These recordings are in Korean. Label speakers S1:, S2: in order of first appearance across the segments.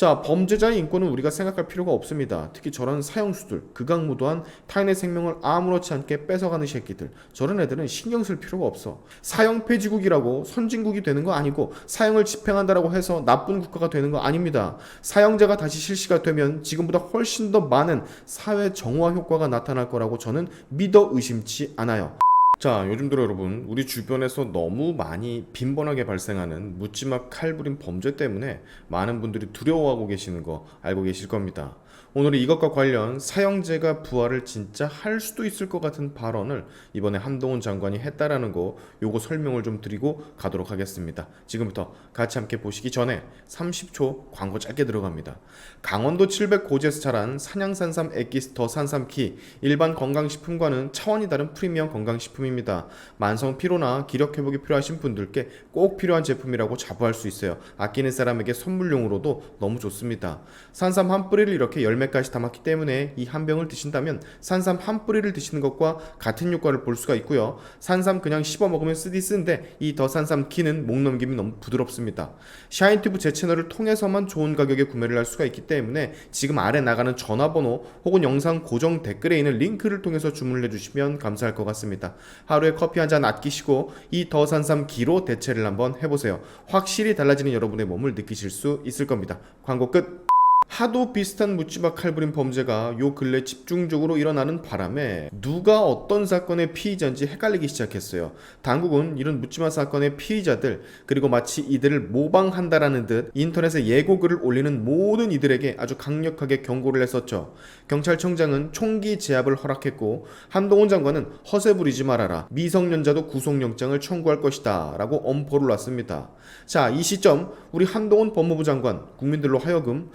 S1: 자, 범죄자의 인권은 우리가 생각할 필요가 없습니다. 특히 저런 사형수들, 극악무도한 타인의 생명을 아무렇지 않게 뺏어가는 새끼들, 저런 애들은 신경 쓸 필요가 없어. 사형 폐지국이라고 선진국이 되는 거 아니고 사형을 집행한다라고 해서 나쁜 국가가 되는 거 아닙니다. 사형제가 다시 실시가 되면 지금보다 훨씬 더 많은 사회 정화 효과가 나타날 거라고 저는 믿어 의심치 않아요. 자, 요즘 들어 여러분, 우리 주변에서 너무 많이 빈번하게 발생하는 묻지마 칼부림 범죄 때문에 많은 분들이 두려워하고 계시는 거 알고 계실 겁니다. 오늘은 이것과 관련 사형제가 부활을 진짜 할 수도 있을 것 같은 발언을 이번에 한동훈 장관이 했다라는 거, 요거 설명을 좀 드리고 가도록 하겠습니다. 지금부터 같이 함께 보시기 전에 30초 광고 짧게 들어갑니다. 강원도 700 고지에서 자란 산양산삼 엑기스 더 산삼키, 일반 건강식품과는 차원이 다른 프리미엄 건강식품입니다. 만성 피로나 기력 회복이 필요하신 분들께 꼭 필요한 제품이라고 자부할 수 있어요. 아끼는 사람에게 선물용으로도 너무 좋습니다. 산삼 한 뿌리를 이렇게 열매까지 담았기 때문에 이 한 병을 드신다면 산삼 한 뿌리를 드시는 것과 같은 효과를 볼 수가 있고요. 산삼 그냥 씹어 먹으면 쓰디 쓴데 이 더 산삼 키는 목 넘김이 너무 부드럽습니다. 샤인튜브 제 채널을 통해서만 좋은 가격에 구매를 할 수가 있기 때문에 지금 아래 나가는 전화번호 혹은 영상 고정 댓글에 있는 링크를 통해서 주문을 해주시면 감사할 것 같습니다. 하루에 커피 한 잔 아끼시고 이 더 산삼 키로 대체를 한번 해보세요. 확실히 달라지는 여러분의 몸을 느끼실 수 있을 겁니다. 광고 끝. 하도 비슷한 묻지마 칼부림 범죄가 요 근래 집중적으로 일어나는 바람에 누가 어떤 사건의 피의자인지 헷갈리기 시작했어요. 당국은 이런 묻지마 사건의 피의자들, 그리고 마치 이들을 모방한다라는 듯 인터넷에 예고글을 올리는 모든 이들에게 아주 강력하게 경고를 했었죠. 경찰청장은 총기 제압을 허락했고, 한동훈 장관은 허세 부리지 말아라, 미성년자도 구속영장을 청구할 것이다 라고 엄포를 놨습니다. 자, 이 시점 우리 한동훈 법무부 장관, 국민들로 하여금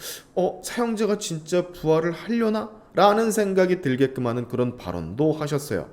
S1: 사형제가 진짜 부활을 하려나? 라는 생각이 들게끔 하는 그런 발언도 하셨어요.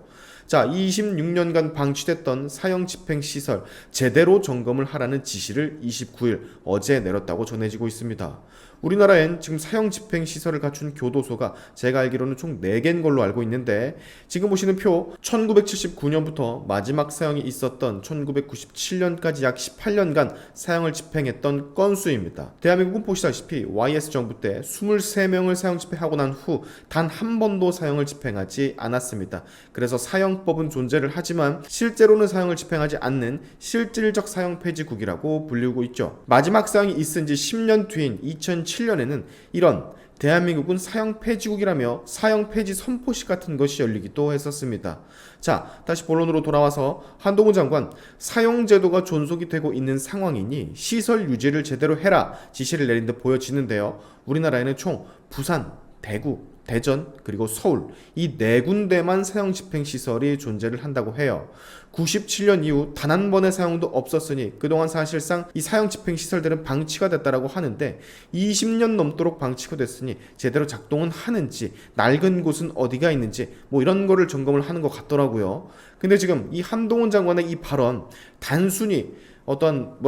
S1: 자, 26년간 방치됐던 사형 집행 시설 제대로 점검을 하라는 지시를 29일 어제 내렸다고 전해지고 있습니다. 우리나라엔 지금 사형 집행 시설을 갖춘 교도소가 제가 알기로는 총 4개인 걸로 알고 있는데, 지금 보시는 표 1979년부터 마지막 사형이 있었던 1997년까지 약 18년간 사형을 집행했던 건수입니다. 대한민국은 보시다시피 YS 정부 때 23명을 사형 집행하고 난 후 단 한 번도 사형을 집행하지 않았습니다. 그래서 사형법은 존재를 하지만 실제로는 사형을 집행하지 않는 실질적 사형 폐지국이라고 불리우고 있죠. 마지막 사형이 있은 지 10년 뒤인 2007년에는 이런 대한민국은 사형 폐지국이라며 사형 폐지 선포식 같은 것이 열리기도 했었습니다. 자, 다시 본론으로 돌아와서 한동훈 장관, 사형제도가 존속이 되고 있는 상황이니 시설 유지를 제대로 해라 지시를 내린 듯 보여지는데요. 우리나라에는 총 부산, 대구, 대전, 그리고 서울, 이 4군데만 사형 집행 시설이 존재를 한다고 해요. 97년 이후 단 한 번의 사형도 없었으니 그동안 사실상 이 사형 집행 시설들은 방치가 됐다라고 하는데, 20년 넘도록 방치가 됐으니 제대로 작동은 하는지, 낡은 곳은 어디가 있는지 뭐 이런 거를 점검을 하는 것 같더라고요. 근데 지금 이 한동훈 장관의 이 발언, 단순히 어떤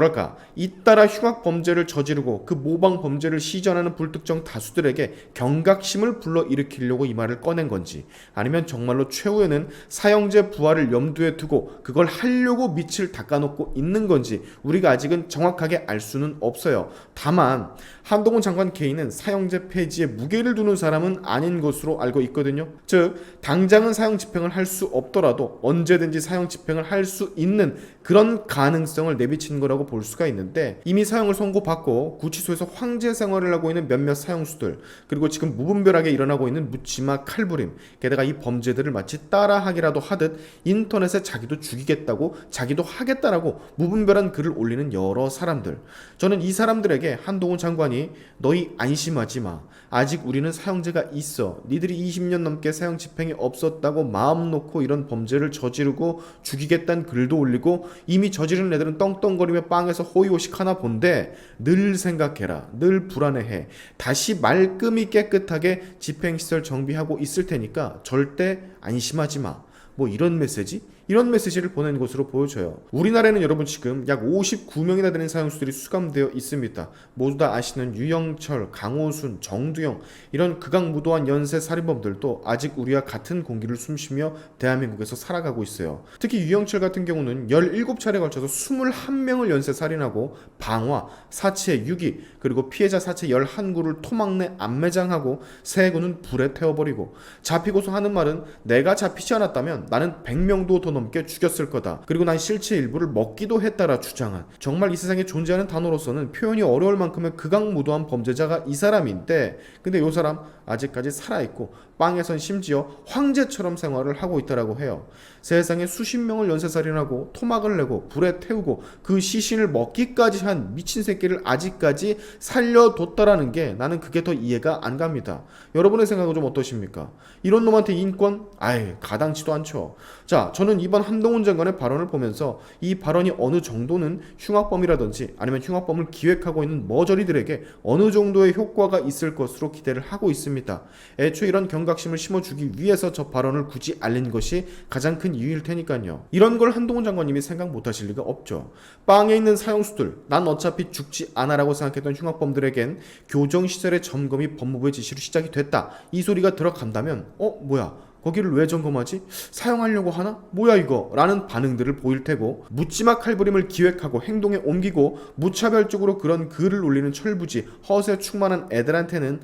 S1: 잇따라 흉악 범죄를 저지르고 그 모방 범죄를 시전하는 불특정 다수들에게 경각심을 불러일으키려고 이 말을 꺼낸 건지, 아니면 정말로 최후에는 사형제 부활을 염두에 두고 그걸 하려고 밑을 닦아놓고 있는 건지 우리가 아직은 정확하게 알 수는 없어요. 다만 한동훈 장관 개인은 사형제 폐지에 무게를 두는 사람은 아닌 것으로 알고 있거든요. 즉, 당장은 사형 집행을 할 수 없더라도 언제든지 사형 집행을 할 수 있는 그런 가능성을 내비친 거라고 볼 수가 있는데, 이미 사형을 선고받고 구치소에서 황제 생활을 하고 있는 몇몇 사형수들, 그리고 지금 무분별하게 일어나고 있는 묻지마 칼부림, 게다가 이 범죄들을 마치 따라하기라도 하듯 인터넷에 자기도 죽이겠다고, 자기도 하겠다라고 무분별한 글을 올리는 여러 사람들, 저는 이 사람들에게 한동훈 장관이 너희 안심하지 마, 아직 우리는 사형제가 있어, 니들이 20년 넘게 사형 집행이 없었다고 마음 놓고 이런 범죄를 저지르고 죽이겠다는 글도 올리고 이미 저지른 애들은 떵떵거리며 빵에서 호의호식 하나 본데, 늘 생각해라, 늘 불안해해, 다시 말끔히 깨끗하게 집행시설 정비하고 있을 테니까 절대 안심하지 마, 뭐 이런 메시지? 이런 메시지를 보낸 것으로 보여져요. 우리나라에는 여러분 지금 약 59명이나 되는 사형수들이 수감되어 있습니다. 모두 다 아시는 유영철, 강호순, 정두영 이런 극악무도한 연쇄 살인범들도 아직 우리와 같은 공기를 숨쉬며 대한민국에서 살아가고 있어요. 특히 유영철 같은 경우는 17차례에 걸쳐서 21명을 연쇄 살인하고 방화, 사체, 유기 그리고 피해자 사체 11구를 토막 내 안매장하고 3구는 불에 태워버리고 잡히고서 하는 말은 내가 잡히지 않았다면 나는 100명도 더 넘게 죽였을 거다. 그리고 난 실체 일부를 먹기도 했다라 주장한 정말 이 세상에 존재하는 단어로서는 표현이 어려울 만큼의 극악무도한 범죄자가 이 사람인데 근데 이 사람 아직까지 살아있고 빵에선 심지어 황제처럼 생활을 하고 있다라고 해요. 세상에 수십 명을 연쇄살인하고 토막을 내고 불에 태우고 그 시신을 먹기까지 한 미친 새끼를 아직까지 살려뒀다라는 게 나는 그게 더 이해가 안 갑니다. 여러분의 생각은 좀 어떠십니까? 이런 놈한테 인권? 아예 가당치도 않죠. 자, 저는 이번 한동훈 장관의 발언을 보면서 이 발언이 어느 정도는 흉악범이라든지 아니면 흉악범을 기획하고 있는 머저리들에게 어느 정도의 효과가 있을 것으로 기대를 하고 있습니다. 애초에 이런 경각심을 심어주기 위해서 저 발언을 굳이 알린 것이 가장 큰 이유일 테니까요. 이런 걸 한동훈 장관님이 생각 못하실 리가 없죠. 빵에 있는 사형수들, 난 어차피 죽지 않아라고 생각했던 흉악범들에겐 교정시설의 점검이 법무부의 지시로 시작이 됐다. 이 소리가 들어간다면 뭐야? 거기를 왜 점검하지? 사용하려고 하나? 뭐야 이거? 라는 반응들을 보일 테고 묻지마 칼부림을 기획하고 행동에 옮기고 무차별적으로 그런 글을 올리는 철부지 허세 충만한 애들한테는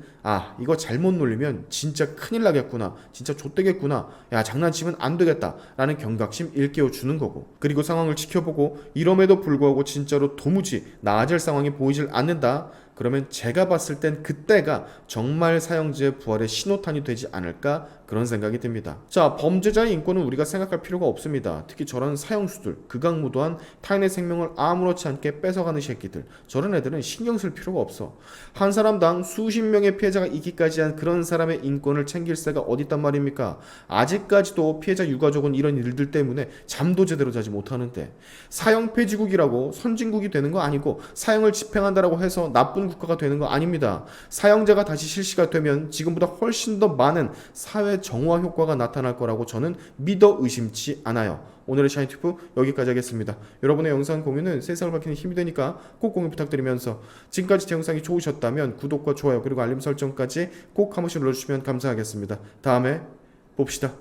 S1: 이거 잘못 놀리면 진짜 큰일 나겠구나, 진짜 좆되겠구나, 야 장난치면 안 되겠다 라는 경각심 일깨워주는 거고, 그리고 상황을 지켜보고 이럼에도 불구하고 진짜로 도무지 나아질 상황이 보이질 않는다. 그러면 제가 봤을 땐 그때가 정말 사형제의 부활의 신호탄이 되지 않을까 그런 생각이 듭니다. 자, 범죄자의 인권은 우리가 생각할 필요가 없습니다. 특히 저런 사형수들, 극악무도한 타인의 생명을 아무렇지 않게 뺏어가는 새끼들, 저런 애들은 신경 쓸 필요가 없어. 한 사람당 수십 명의 피해자가 있기까지 한 그런 사람의 인권을 챙길 새가 어딨단 말입니까? 아직까지도 피해자 유가족은 이런 일들 때문에 잠도 제대로 자지 못하는데, 사형 폐지국이라고 선진국이 되는 거 아니고 사형을 집행한다라고 해서 나쁜 국가가 되는 거 아닙니다. 사형제가 다시 실시가 되면 지금보다 훨씬 더 많은 사회 정화 효과가 나타날 거라고 저는 믿어 의심치 않아요. 오늘의 샤인튜브 여기까지 하겠습니다. 여러분의 영상 공유는 세상을 밝히는 힘이 되니까 꼭 공유 부탁드리면서 지금까지 제 영상이 좋으셨다면 구독과 좋아요 그리고 알림 설정까지 꼭 한 번씩 눌러주시면 감사하겠습니다. 다음에 봅시다.